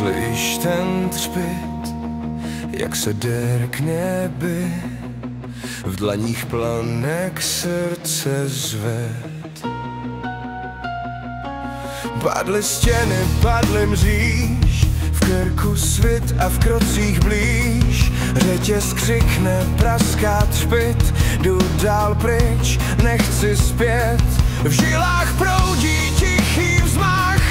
Slyš ten třpyt, jak se jde k nebi, v dlaních planek srdce zved. Padly stěny, padly mříž, v krku svit a v krocích blíž. Řetěz křikne, praská třpyt, jdu dál pryč, nechci zpět. V žilách proudí tichý vzmach,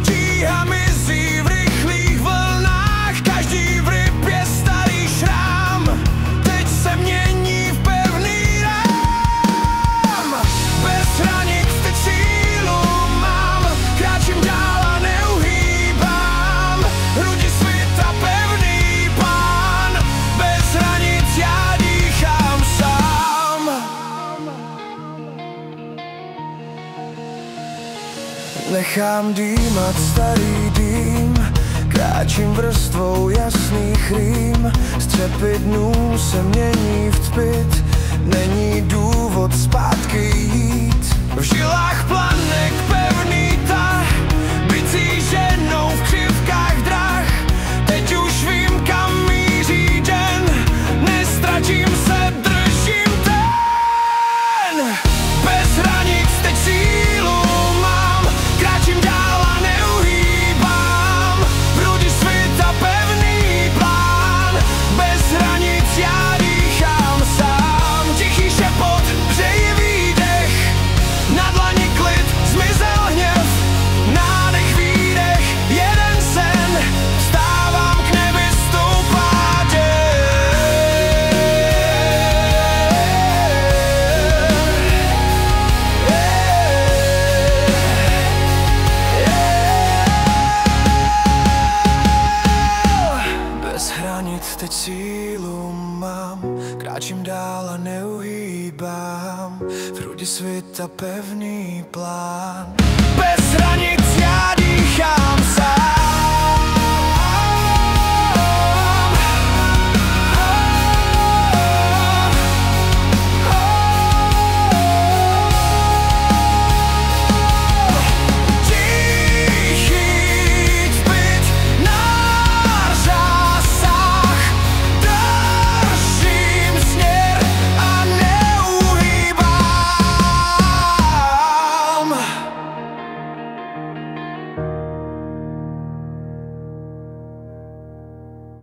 tíha mizí v rychlých vlnách. Každý vryb je starý šrám, teď se mění v pevný rám. Bez hranic teď sílu mám, kráčím dál a neuhýbám. Hrudi světa pevný plán, bez hranic já dýchám sám. Nechám dýmat starý dým, kráčím vrstvou jasných rým. Střepy dnů se mění v třpyt, není důvod zpátky jít. V žilách planek pevný tah, bicí ženou v křivkách drah. Teď už vím, kam míří den, nestratím se, držím ten. Bez hranic teď sílu mám, kráčím dál a neuhýbám. V hrudi světa pevný plán, bez hranic já dýchám sám. Tichý šepot, přeji výdech, na dlani klid, zmizel hněv. Nádech, výdech, jeden sen, vstávám k nebi, stoupá Bez hranic teď sílu mám, kráčím dál a neuhýbám. V hrudi světa pevný plán, bez hranic já dýchám sám.